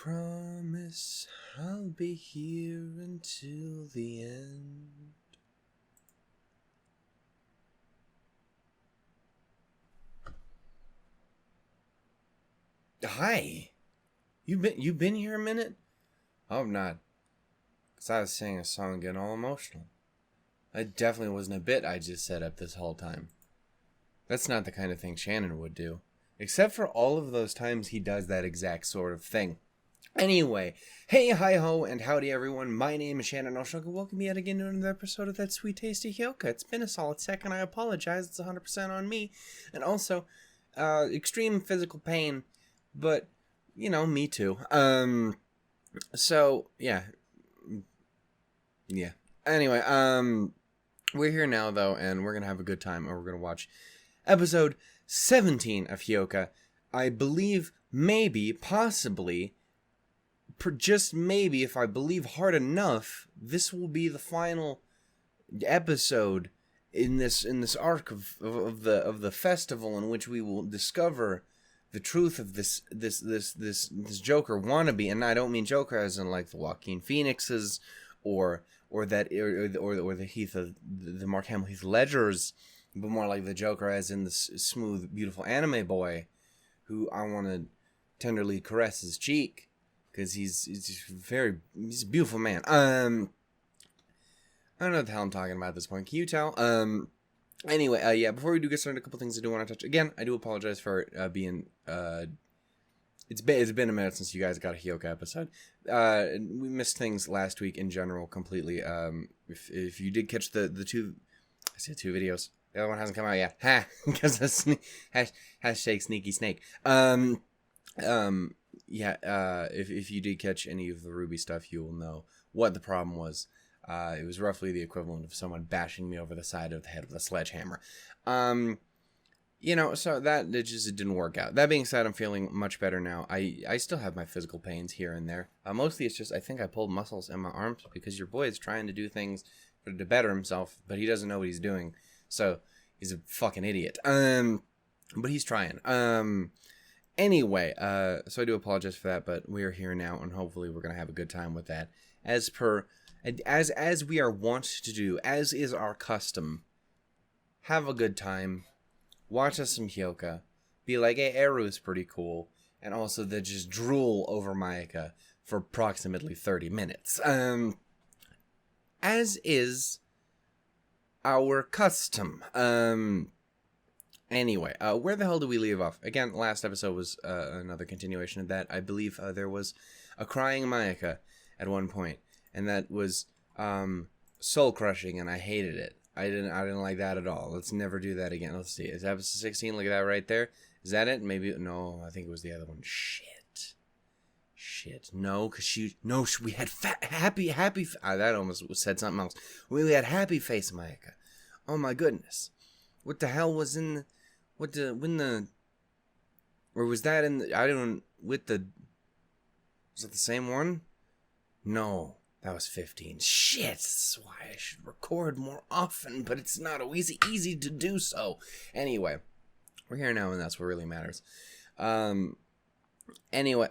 promise I'll be here until the end. Hi. You been here a minute? I hope not. Because I was singing a song getting all emotional. It definitely wasn't a bit I just set up this whole time. That's not the kind of thing Shannon would do. Except for all of those times he does that exact sort of thing. Anyway, hey, hi ho, and howdy everyone. My name is Shannon Oshoka. Welcome yet again to another episode of that sweet tasty Hyouka. It's been a solid second. I apologize. It's 100% on me. And also, extreme physical pain. But, you know, me too. So, yeah. Yeah. Anyway, we're here now, though, and we're gonna have a good time, and we're gonna watch episode 17 of Hyouka. I believe, maybe, possibly, just maybe, if I believe hard enough, this will be the final episode in this arc of the festival, in which we will discover the truth of this Joker wannabe. And I don't mean Joker as in like the Joaquin Phoenixes or the Mark Hamill Heath Ledgers, but more like the Joker as in the smooth, beautiful anime boy who I want to tenderly caress his cheek because he's a beautiful man. I don't know what the hell I'm talking about at this point. Can you tell? Anyway, yeah, before we do get started, a couple things I do want to touch. Again, I do apologize for being... It's been a minute since you guys got a Hyouka episode. We missed things last week in general completely. If you did catch the two... I said two videos. The other one hasn't come out yet. Ha! Because hashtag sneaky snake. Yeah, if you did catch any of the Ruby stuff, you will know what the problem was. It was roughly the equivalent of someone bashing me over the side of the head with a sledgehammer. You know, so that it didn't work out. That being said, I'm feeling much better now. I still have my physical pains here and there. Mostly it's just I think I pulled muscles in my arms because your boy is trying to do things to better himself, but he doesn't know what he's doing. So he's a fucking idiot. But he's trying. Anyway, so I do apologize for that, but we are here now, and hopefully we're gonna have a good time with that. As we are wont to do, as is our custom, have a good time, watch us some Hyouka, be like, hey, Eru is pretty cool, and also then just drool over Mayaka for approximately 30 minutes. As is our custom. Anyway, where the hell do we leave off? Again, last episode was another continuation of that. I believe there was a crying Mayaka at one point. And that was soul crushing, and I hated it. I didn't like that at all. Let's never do that again. Let's see. Is episode 16? Look at that right there. Is that it? Maybe no. I think it was the other one. Shit. No, because we had happy. That almost said something else. We had happy face Mayaka. Oh my goodness. What the hell was in or was that in the? I don't with the. Was it the same one? No. That was 15. Shit, that's why I should record more often, but it's not always easy to do so. Anyway, we're here now, and that's what really matters. Anyway,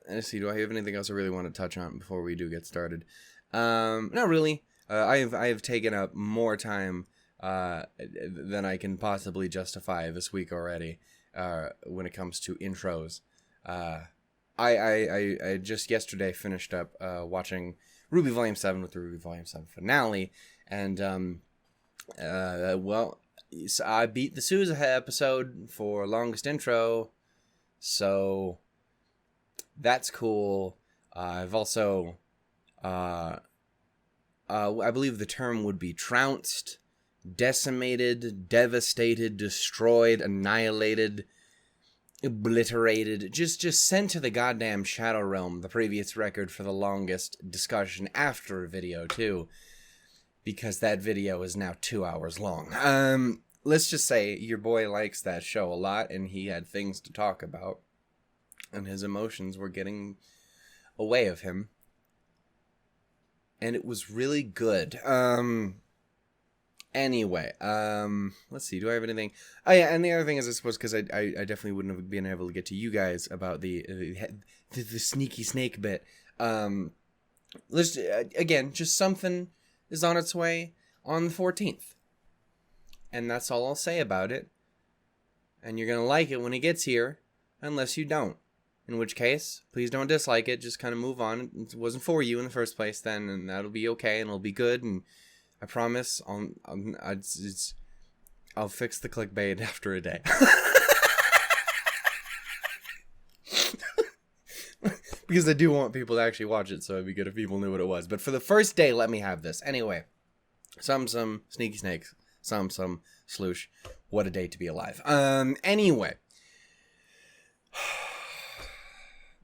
let's see, do I have anything else I really want to touch on before we do get started? Not really. I have taken up more time than I can possibly justify this week already when it comes to intros. I just yesterday finished up watching Ruby Volume 7 with the Ruby Volume 7 finale, and well, so I beat the Suzuha episode for longest intro, so that's cool. I've also, I believe the term would be trounced, decimated, devastated, destroyed, annihilated, obliterated, just sent to the goddamn Shadow Realm, the previous record for the longest discussion after a video, too. Because that video is now 2 hours long. Let's just say your boy likes that show a lot, and he had things to talk about. And his emotions were getting away of him. And it was really good. Anyway, let's see. Do I have anything? Oh yeah, and the other thing is, I suppose, because I definitely wouldn't have been able to get to you guys about the sneaky snake bit. Let's again, just something is on its way on the 14th, and that's all I'll say about it. And you're gonna like it when it gets here, unless you don't. In which case, please don't dislike it. Just kind of move on. It wasn't for you in the first place, then, and that'll be okay, and it'll be good. And I promise, I'll fix the clickbait after a day. Because I do want people to actually watch it, so it'd be good if people knew what it was. But for the first day, let me have this. Anyway, some sneaky snakes, some sloosh. What a day to be alive. Anyway.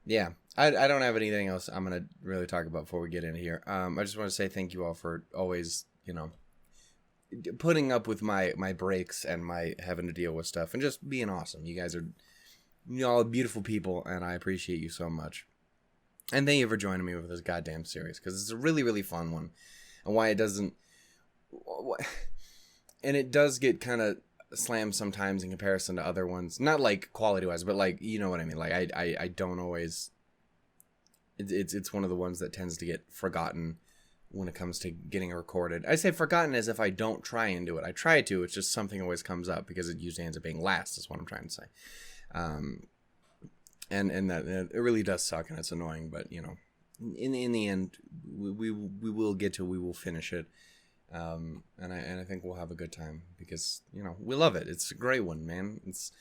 Yeah, I don't have anything else I'm going to really talk about before we get into here. I just want to say thank you all for always, putting up with my breaks and my having to deal with stuff and just being awesome. You guys are all beautiful people, and I appreciate you so much. And thank you for joining me with this goddamn series, because it's a really, really fun one. And why it doesn't... And it does get kind of slammed sometimes in comparison to other ones. Not like quality-wise, but like, you know what I mean. Like, I don't always... It's one of the ones that tends to get forgotten when it comes to getting recorded. I say forgotten as if I don't try and do it. I try to, it's just something always comes up because it usually ends up being last, is what I'm trying to say. And that it really does suck and it's annoying, but in the end we will get to, we will finish it. And I think we'll have a good time because we love it. It's a great one, man. It's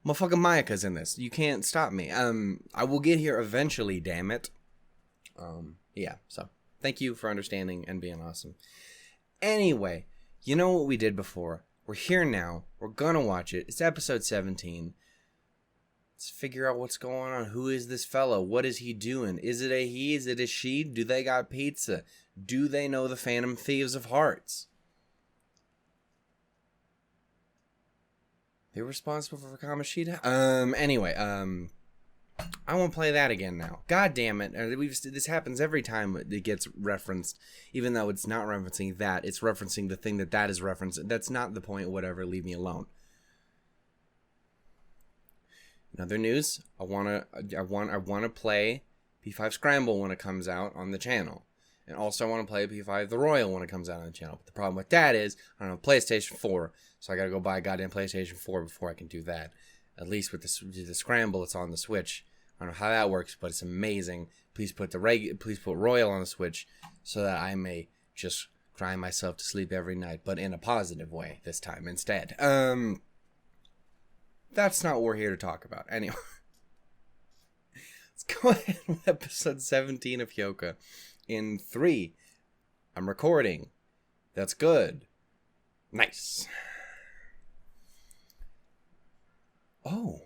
motherfucking Mayaka's in this. You can't stop me. I will get here eventually, damn it. Yeah, so thank you for understanding and being awesome. Anyway, you know what we did before. We're here now. We're gonna watch it. It's episode 17. Let's figure out what's going on. Who is this fellow? What is he doing? Is it a he? Is it a she? Do they got pizza? Do they know the Phantom Thieves of Hearts? They're responsible for Kamoshida? Anyway, I won't play that again now. God damn it. This happens every time it gets referenced, even though it's not referencing that. It's referencing the thing that is referenced. That's not the point, whatever. Leave me alone. In other news, I wanna play P5 Scramble when it comes out on the channel. And also I want to play P5 The Royal when it comes out on the channel. But the problem with that is, I don't have PlayStation 4, so I gotta go buy a goddamn PlayStation 4 before I can do that. At least with the Scramble, it's on the Switch. I don't know how that works, but it's amazing. Please put Royal on the Switch so that I may just cry myself to sleep every night, but in a positive way this time instead. That's not what we're here to talk about. Anyway, let's go ahead with episode 17 of Hyouka. In 3, I'm recording. That's good. Nice. Oh.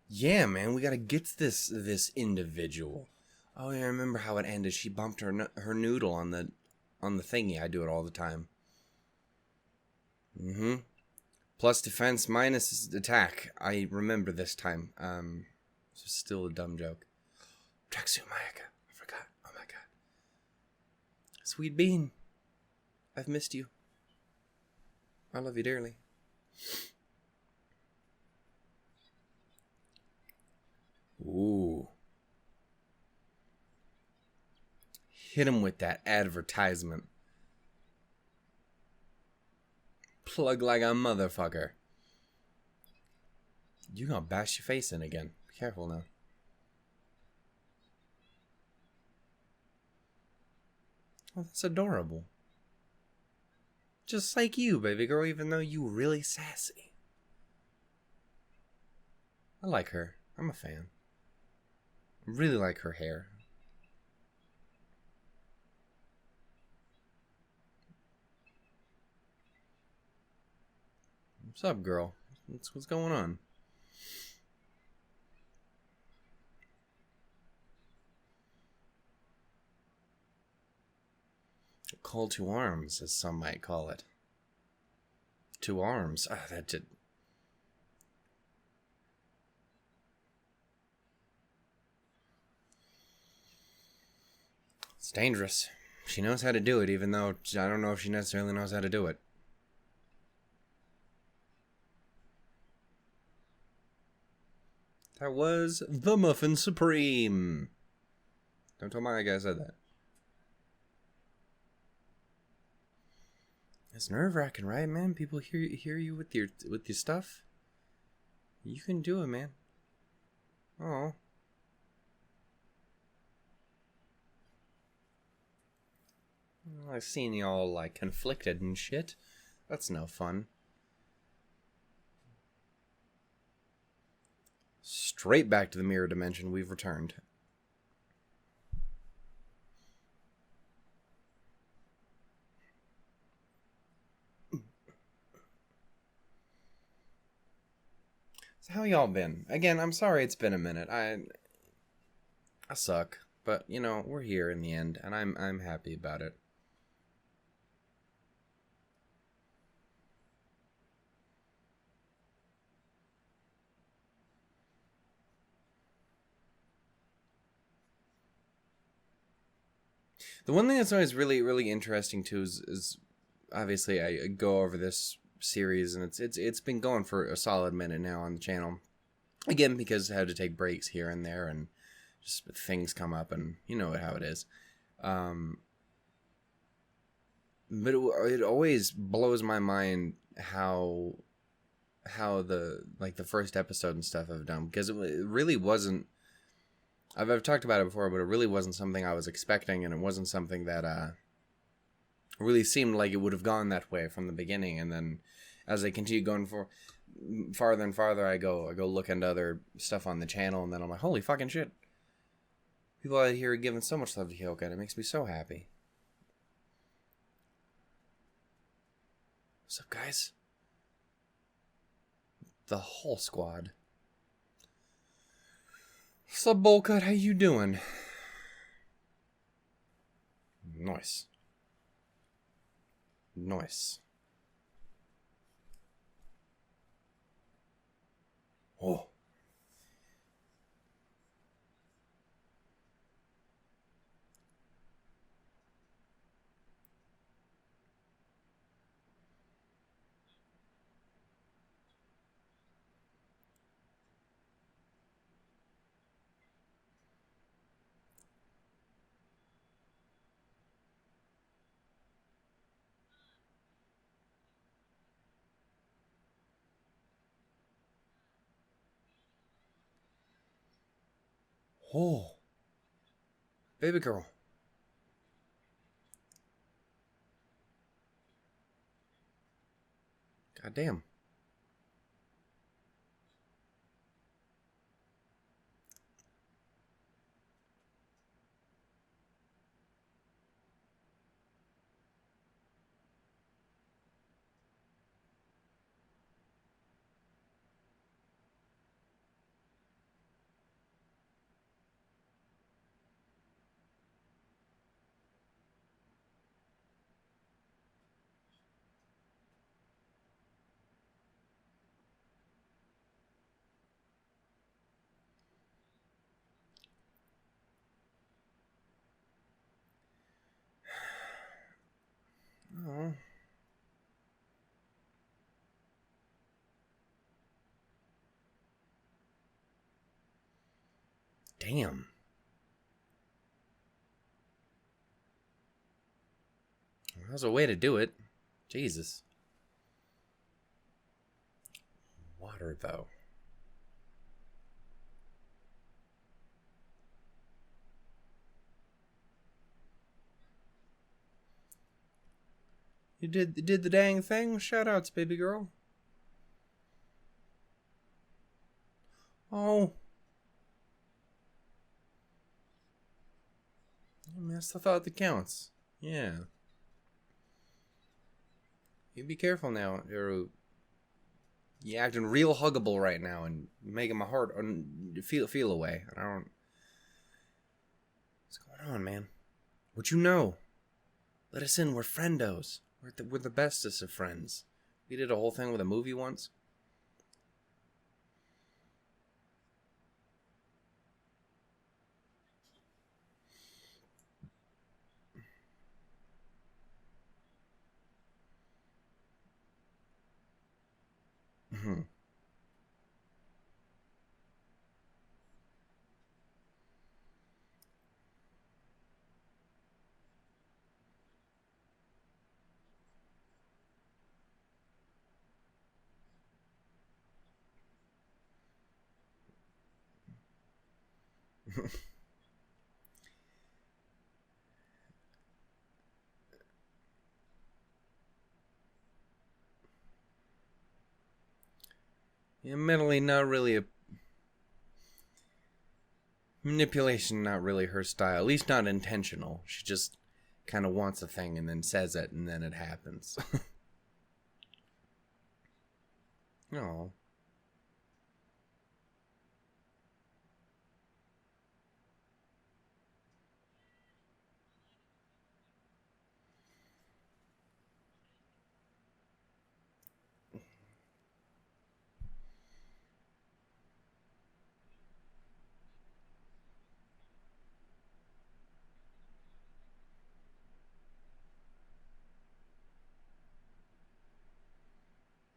Yeah, man, we gotta get this individual. Oh, yeah, I remember how it ended. She bumped her noodle on the thingy. I do it all the time. Plus defense, minus attack. I remember this time. It's still a dumb joke. Tracksuit Mayaka. I forgot. Oh my god. Sweet Bean. I've missed you. I love you dearly. Ooh. Hit him with that advertisement. Plug like a motherfucker. You gonna bash your face in again. Be careful now. Oh, that's adorable. Just like you, baby girl, even though you really sassy. I like her. I'm a fan. I really like her hair. What's up, girl? What's going on? A call to arms, as some might call it. To arms. Ah, that did. It's dangerous. She knows how to do it, even though I don't know if she necessarily knows how to do it. That was the Muffin Supreme. Don't tell Mayaka I said that. It's nerve-wracking, right, man? People hear you with your stuff. You can do it, man. Oh. Well, I've seen y'all, like, conflicted and shit. That's no fun. Straight back to the mirror dimension, we've returned. So how y'all been? Again, I'm sorry it's been a minute. I suck, but you know, we're here in the end, and I'm happy about it. The one thing that's always really, really interesting too is obviously I go over this series, and it's been going for a solid minute now on the channel. Again, because I had to take breaks here and there, and just things come up, and you know how it is. But it always blows my mind how the first episode and stuff have done, because it really wasn't. I've talked about it before, but it really wasn't something I was expecting, and it wasn't something that really seemed like it would have gone that way from the beginning. And then as I continue going farther and farther, I go look into other stuff on the channel, and then I'm like, holy fucking shit! People out here are giving so much love to Hyouka, and it makes me so happy. What's up, guys? The whole squad. What's up, Bowlcut? How you doing? Nice. Nice. Oh. Oh. Baby girl. God damn. Oh. Damn. That was a way to do it. Jesus. Water, though. You did the dang thing? Shoutouts, baby girl. Oh. I mean, that's the thought that counts. Yeah. You be careful now. You're acting real huggable right now, and making my heart feel away. I don't. What's going on, man? What you know? Let us in. We're friendos. We're the bestest of friends. We did a whole thing with a movie once. Hmm. Admittedly, not really a manipulation. Not really her style. At least not intentional. She just kind of wants a thing and then says it, and then it happens. Oh.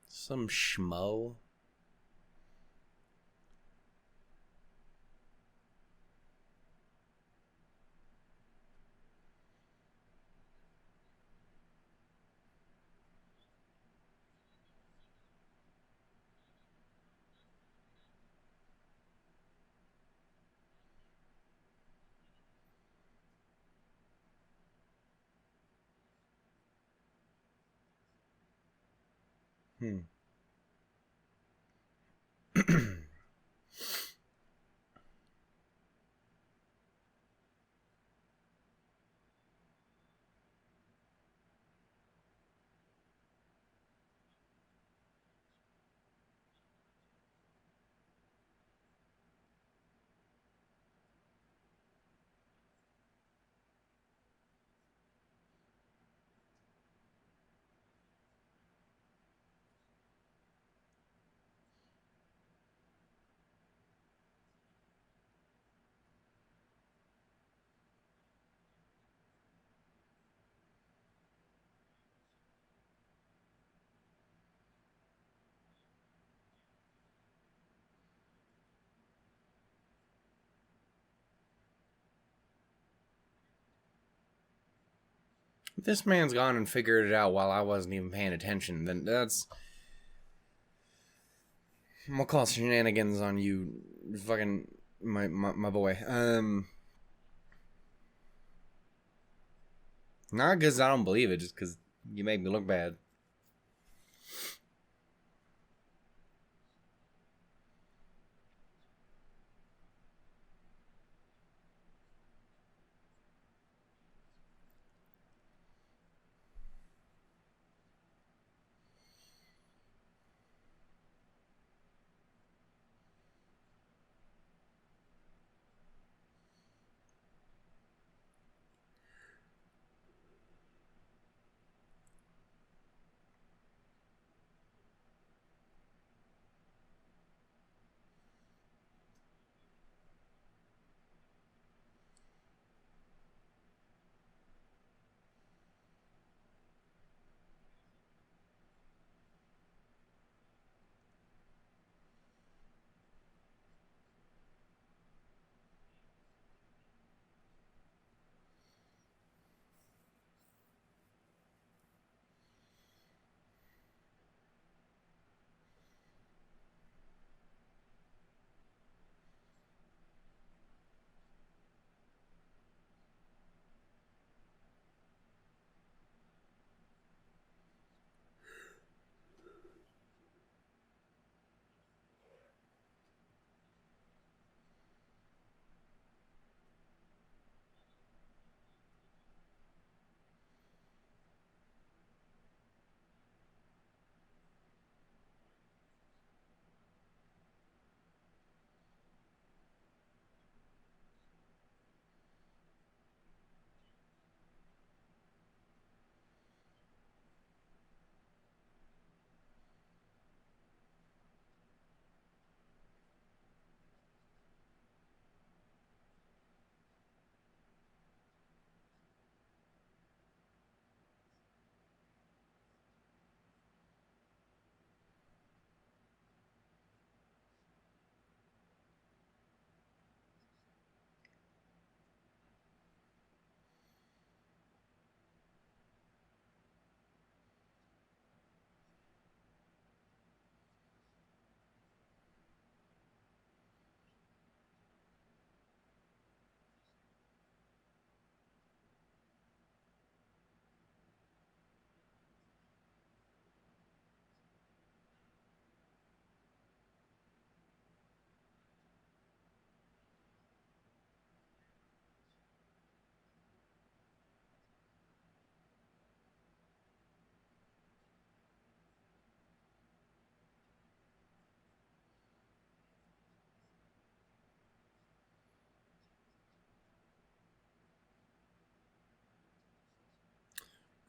Some schmo. Hmm. If this man's gone and figured it out while I wasn't even paying attention, then that's... I'm gonna call shenanigans on you, fucking my boy. Not because I don't believe it, just because you make me look bad.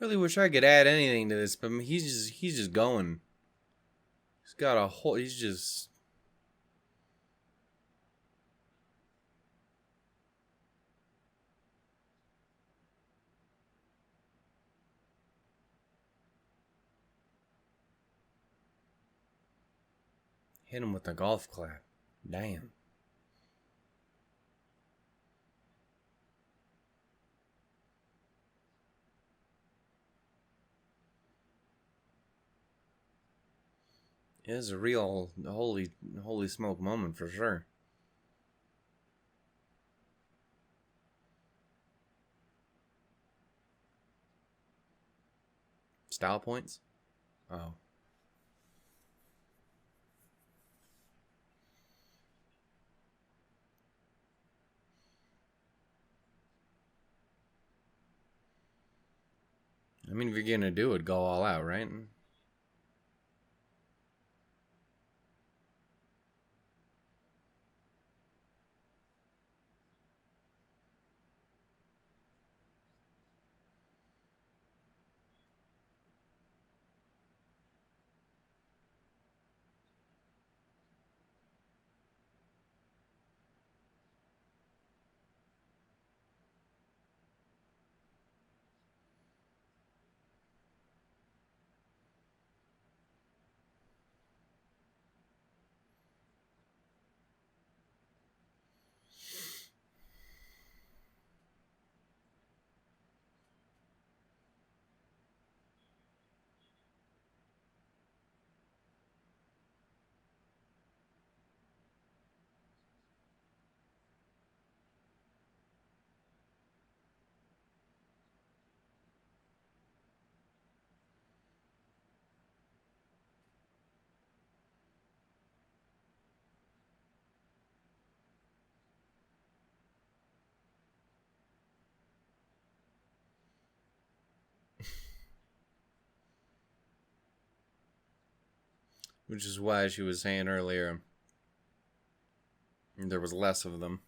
Really wish I could add anything to this, but he's just going. He's got a whole. He's just. Hit him with a golf clap. Damn. It is a real holy smoke moment for sure. Style points? Oh. I mean, if you're gonna do it, go all out, right? Which is why she was saying earlier there was less of them.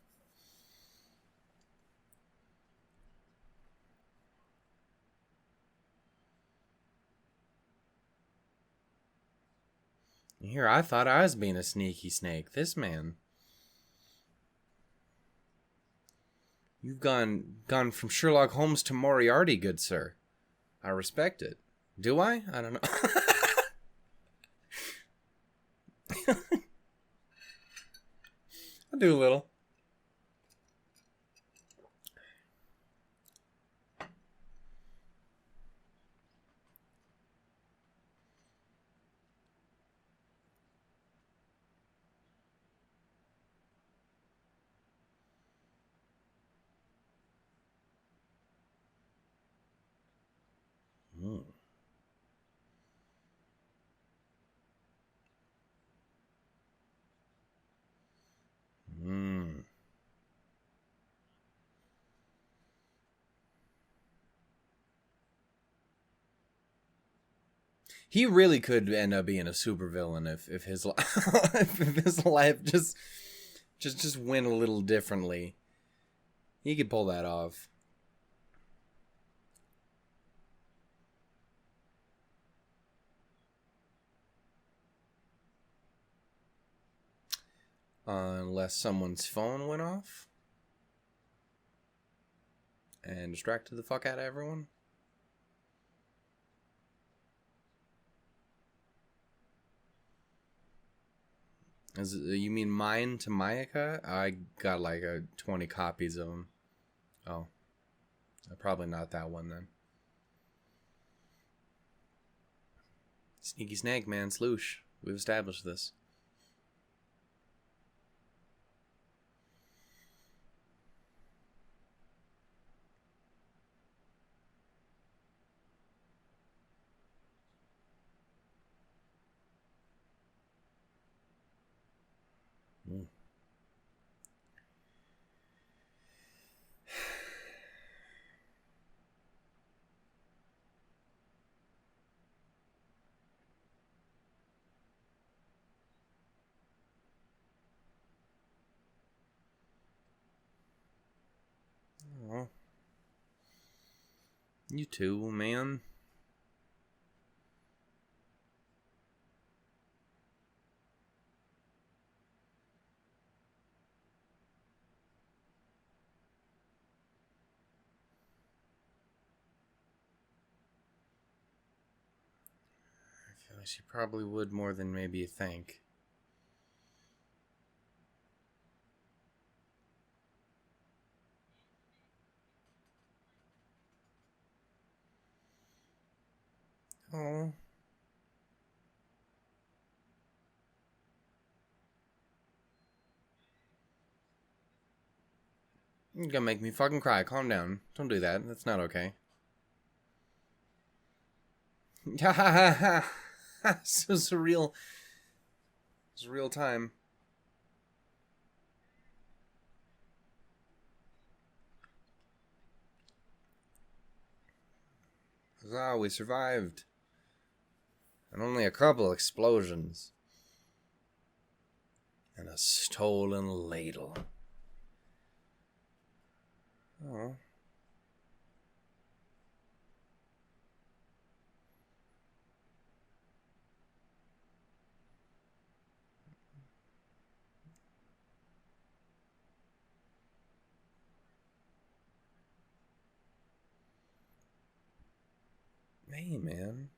Here, I thought I was being a sneaky snake. This man. You've gone from Sherlock Holmes to Moriarty, good sir. I respect it. Do I? I don't know. I do a little. Mm. Mm. He really could end up being a supervillain if his if his life just went a little differently. He could pull that off. Unless someone's phone went off and distracted the fuck out of everyone. You mean mine to Mayaka? I got like 20 copies of them. Oh. Probably not that one then. Sneaky snake, man. Sloosh. We've established this. Mm. You too, man. I feel like she probably would more than maybe you think. Oh. You're gonna make me fucking cry. Calm down. Don't do that. That's not okay. Ha ha ha ha. So surreal. It's real time. Huzzah, we survived. And only a couple explosions. And a stolen ladle. Oh. Hey, man.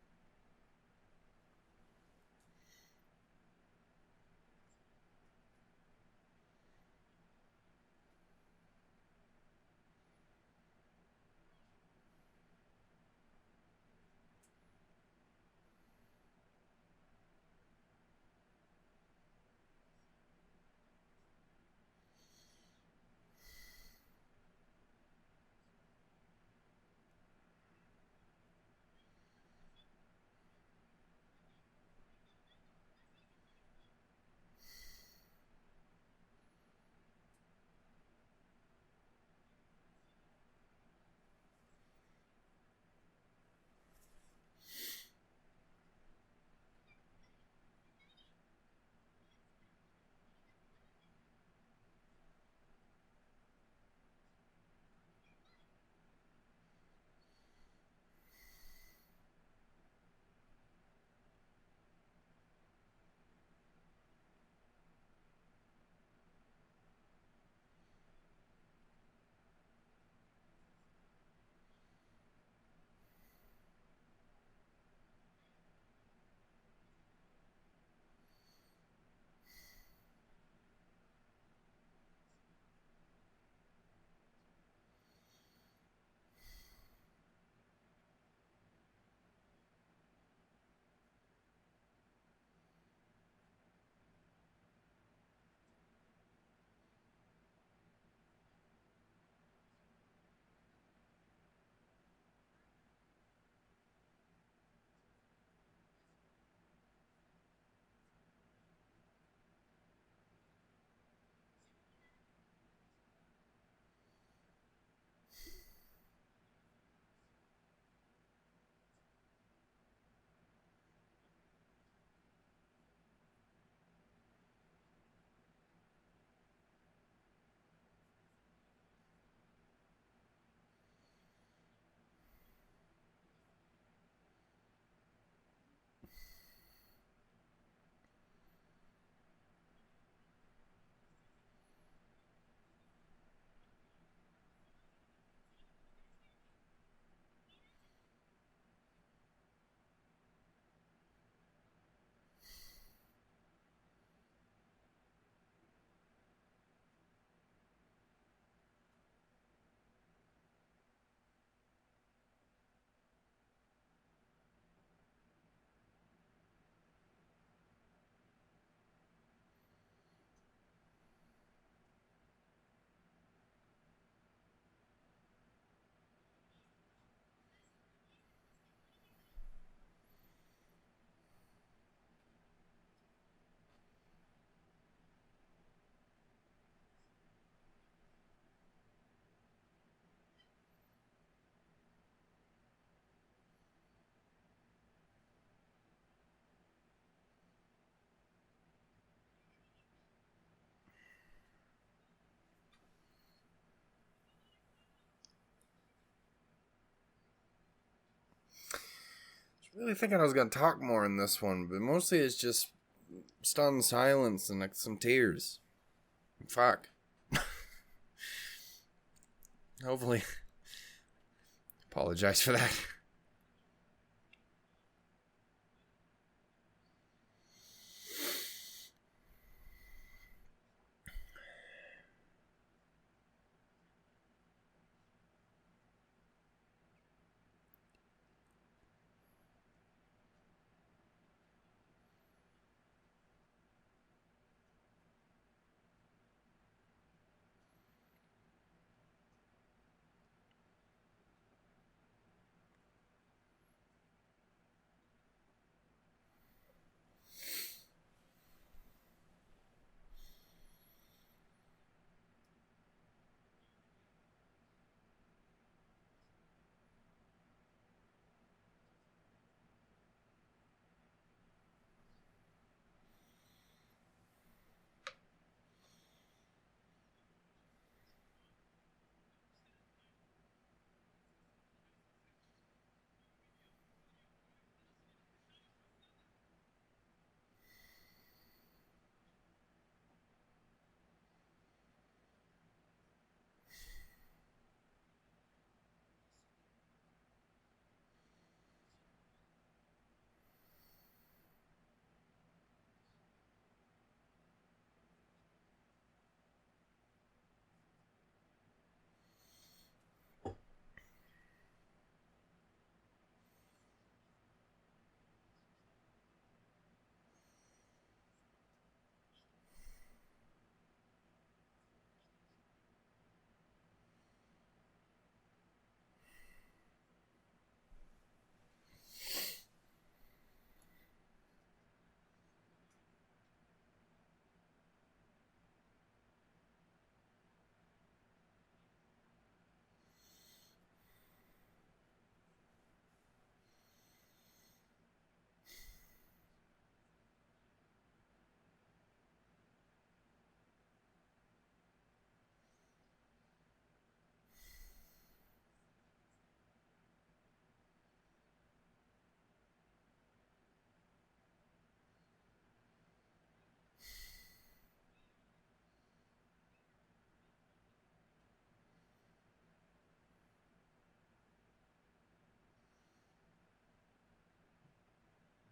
really thinking I was gonna talk more in this one, but mostly it's just stunned silence and like some tears. Fuck. Hopefully. Apologize for that.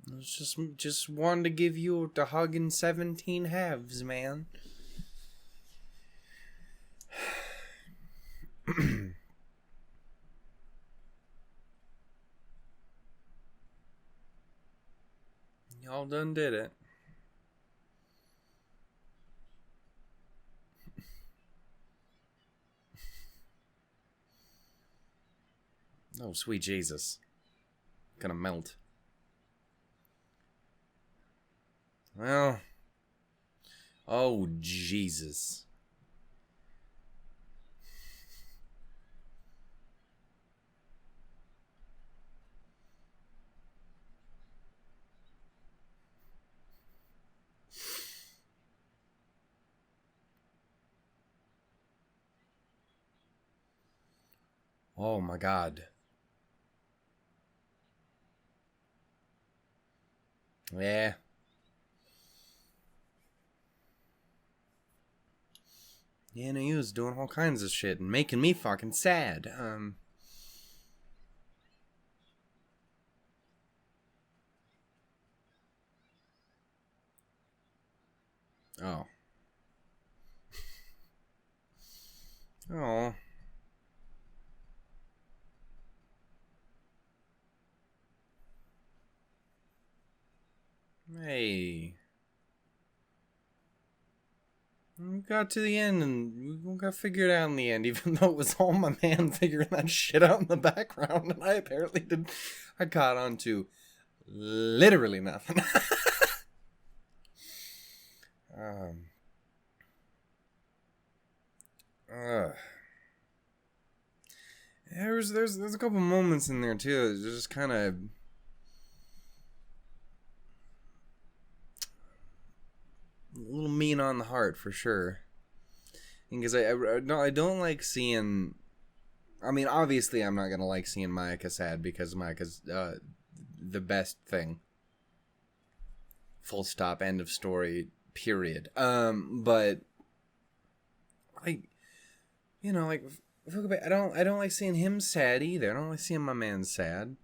I was just wanted to give you the hug in 17 halves, man. Y'all done did it. Oh, sweet Jesus. Gonna melt. Well. Oh, Jesus. Oh my God. Yeah. Yeah, no, he was doing all kinds of shit and making me fucking sad. Oh. Oh. Hey. We got to the end and we got figured out in the end, even though it was all my man figuring that shit out in the background, and I apparently did. I caught on to literally nothing. um. There's a couple moments in there too. It's just kind of a little mean on the heart for sure. Because I don't like seeing. I mean, obviously, I'm not gonna like seeing Mayaka sad because Mayaka's the best thing. Full stop, end of story, period. But like, you know, like, I don't like seeing him sad either. I don't like seeing my man sad,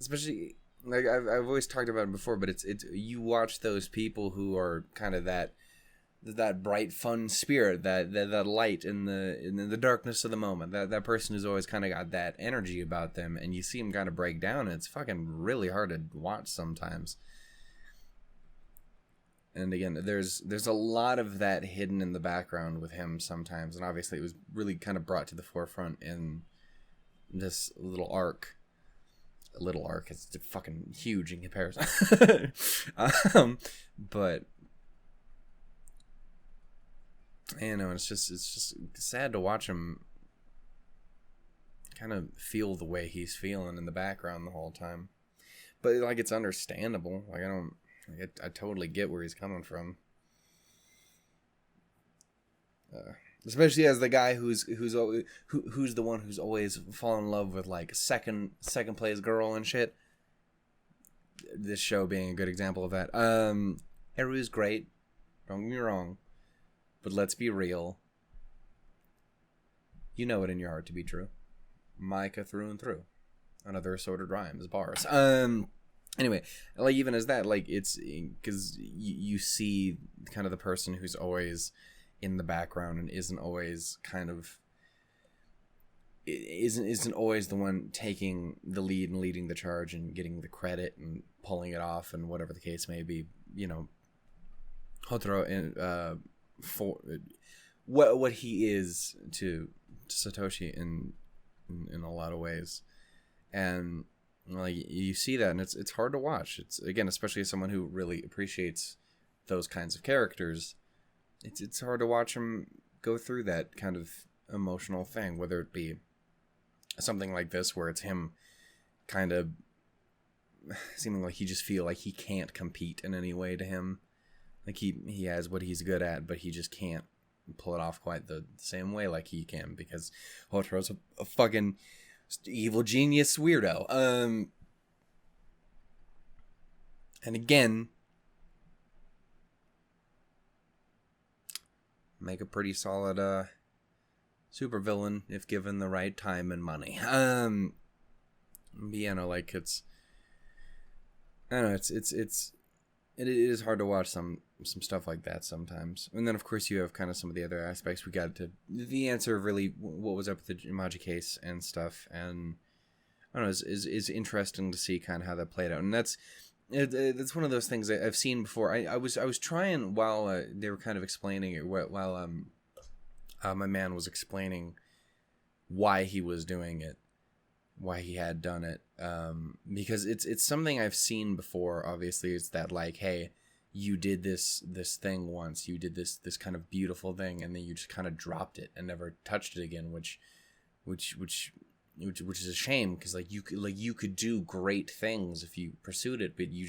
especially like I've always talked about it before. But it's you watch those people who are kind of that bright, fun spirit, that light in the darkness of the moment. That person who's always kind of got that energy about them, and you see them kind of break down, and it's fucking really hard to watch sometimes. And again, there's a lot of that hidden in the background with him sometimes, and obviously it was really kind of brought to the forefront in this little arc. A little arc, it's fucking huge in comparison. But you know, it's just sad to watch him kind of feel the way he's feeling in the background the whole time. But like, it's understandable. Like, I totally get where he's coming from. Especially as the guy who's the one who's always fallen in love with like second place girl and shit. This show being a good example of that. Haru's great. Don't get me wrong. But let's be real. You know it in your heart to be true. Mayaka through and through. Another assorted rhymes, bars. Anyway, like, even as that, like, it's because you see kind of the person who's always in the background and isn't always the one taking the lead and leading the charge and getting the credit and pulling it off and whatever the case may be. You know, Hotaro and for what he is to Satoshi in a lot of ways, and like, you see that, and it's hard to watch. It's, again, especially as someone who really appreciates those kinds of characters, it's hard to watch him go through that kind of emotional thing, whether it be something like this where it's him kind of seeming like he just feel like he can't compete in any way to him. Like, he has what he's good at, but he just can't pull it off quite the same way like he can, because Hotaro's a fucking evil genius weirdo. And again, make a pretty solid supervillain if given the right time and money. But, you know, like, it's, I don't know, it is hard to watch some stuff like that sometimes. And then, of course, you have kind of some of the other aspects. We got to the answer of really what was up with the Imaji case and stuff. And I don't know, is interesting to see kind of how that played out. And that's one of those things I've seen before. I was trying while they were kind of explaining it, while my man was explaining why he was doing it, why he had done it, because it's something I've seen before. Obviously, it's that, like, hey, you did this thing once, you did this kind of beautiful thing, and then you just kind of dropped it and never touched it again, which is a shame, because you could do great things if you pursued it, but you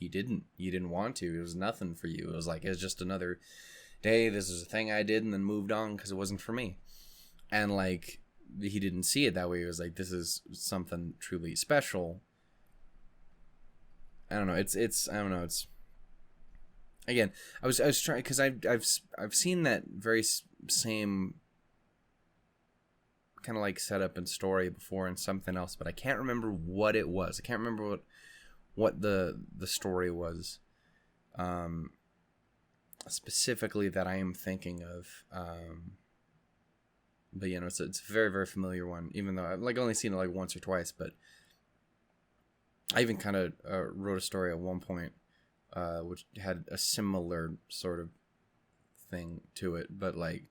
didn't want to. It was nothing for you. It was like, it's just another day. This is a thing I did and then moved on because it wasn't for me. And like, he didn't see it that way. He was like, this is something truly special. I don't know. It's I don't know. It's, again, I was trying, because I've seen that very same kind of like setup and story before in something else, but I can't remember what it was. I can't remember what the story was specifically that I am thinking of. But, you know, it's a very, very familiar one, even though I've like only seen it like once or twice. But I even kind of wrote a story at one point which had a similar sort of thing to it, but like,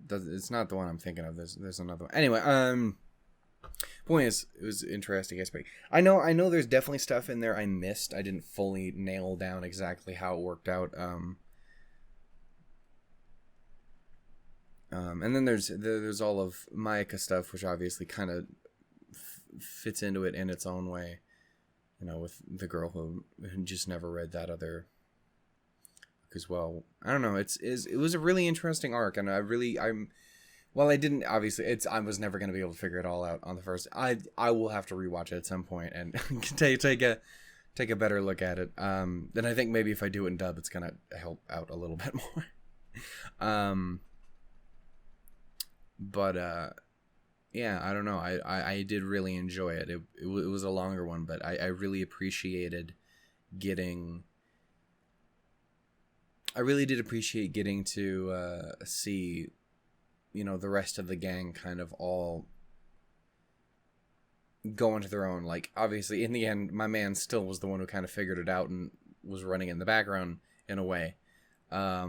it's not the one I'm thinking of. There's another one. Anyway, point is, it was interesting aspect. I know there's definitely stuff in there I missed. I didn't fully nail down exactly how it worked out. And then there's all of Mayaka stuff, which obviously kind of fits into it in its own way. You know, with the girl who just never read that other book as well. I don't know. It was a really interesting arc, and I'm Well, I didn't. Obviously, I was never going to be able to figure it all out on the first. I will have to rewatch it at some point and take a better look at it. Then I think maybe if I do it in dub, it's going to help out a little bit more. But yeah, I don't know. I did really enjoy it. It was a longer one, but I really appreciated getting. I really did appreciate getting to see, the rest of the gang kind of all go into their own. Like, obviously, in the end, my man still was the one who kind of figured it out and was running in the background in a way. At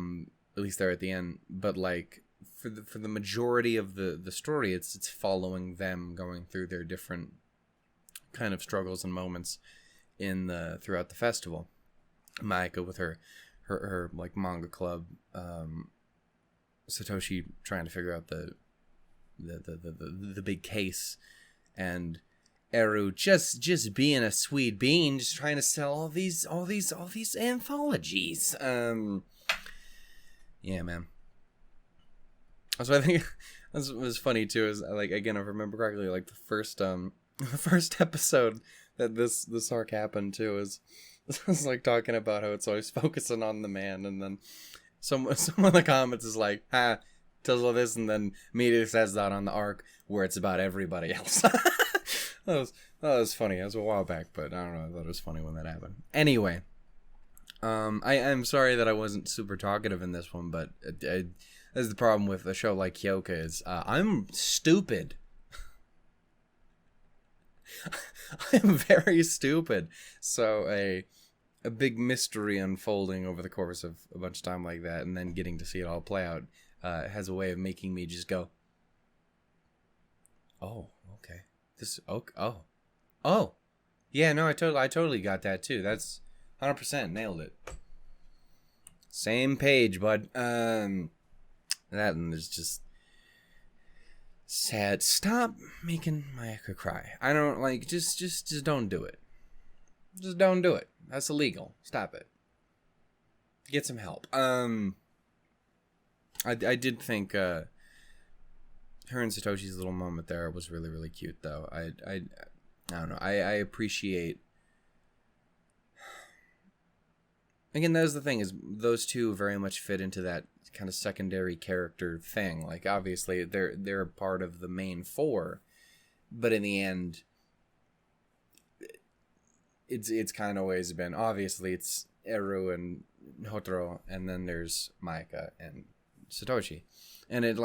least there at the end. But, like, for the majority of the story, it's following them going through their different kind of struggles and moments throughout the festival. Mayaka with her like manga club, Satoshi trying to figure out the big case, and Eru just being a sweet bean, just trying to sell all these anthologies. Yeah, man. So I think that's what was funny too. Is, like, again, if I remember correctly, like the first episode that this arc happened to is like talking about how it's always focusing on the man, and then some of the comments is like, tells all this, and then immediately says that on the arc where it's about everybody else. that was funny. It was a while back, but I don't know. I thought it was funny when that happened. Anyway, I'm sorry that I wasn't super talkative in this one, but that's the problem with a show like Hyouka is I'm stupid. I'm very stupid. So a big mystery unfolding over the course of a bunch of time like that, and then getting to see it all play out, has a way of making me just go, oh, okay, oh, yeah, no, I totally got that too. That's 100% nailed it. Same page, bud. That one is just sad. Stop making Mayaka cry. I don't like. Just don't do it. Just don't do it. That's illegal. Stop it. Get some help. I did think her and Satoshi's little moment there was really, really cute, though. I don't know. I appreciate. Again, that was the thing, is those two very much fit into that kind of secondary character thing. Like, obviously, they're a part of the main four, but in the end, it's kind of always been, obviously, it's Eru and Hotaro, and then there's Mayaka and Satoshi, and it's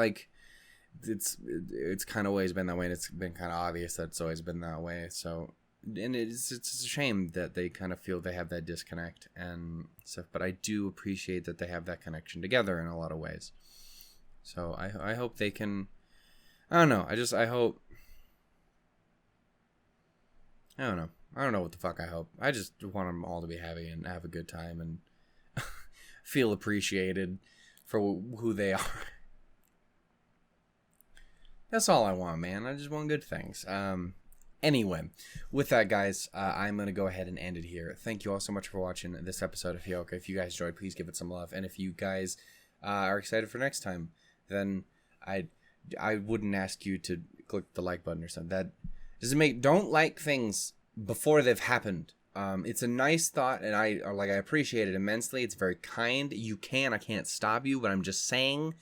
kind of always been that way, and it's been kind of obvious that it's always been that way. So, and it's a shame that they kind of feel they have that disconnect and stuff, but I do appreciate that they have that connection together in a lot of ways. So I hope they can. I don't know. I hope. I don't know. I don't know what the fuck I hope. I just want them all to be happy and have a good time and feel appreciated for who they are. That's all I want, man. I just want good things. Anyway, with that, guys, I'm going to go ahead and end it here. Thank you all so much for watching this episode of Hyouka. If you guys enjoyed, please give it some love. And if you guys are excited for next time, then I wouldn't ask you to click the like button or something. That doesn't don't like things before they've happened. It's a nice thought, and I appreciate it immensely. It's very kind. I can't stop you, but I'm just saying,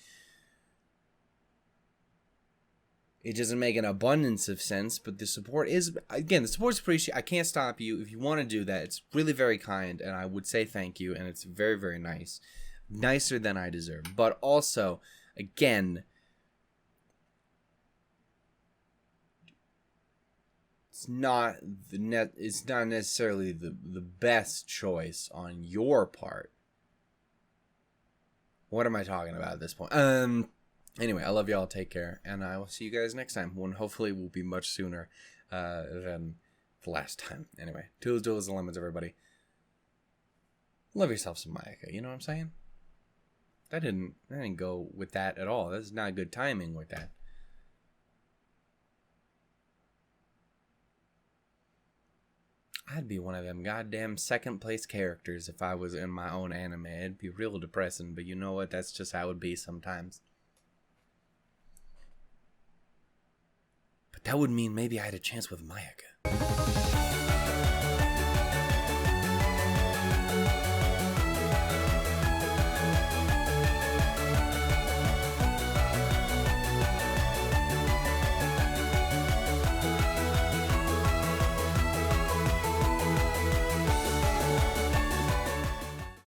it doesn't make an abundance of sense, but the support is appreciated. I can't stop you. If you want to do that, it's really very kind, and I would say thank you, and it's very, very nice. Nicer than I deserve. But also, again, it's not necessarily the best choice on your part. What am I talking about at this point? Anyway, I love y'all. Take care, and I will see you guys next time, when hopefully will be much sooner than the last time. Anyway, toodles and lemons, everybody. Love yourself some Mayaka. You know what I'm saying? I didn't go with that at all. That's not good timing with that. I'd be one of them goddamn second place characters if I was in my own anime. It'd be real depressing, but you know what? That's just how it would be sometimes. But that would mean maybe I had a chance with Mayaka.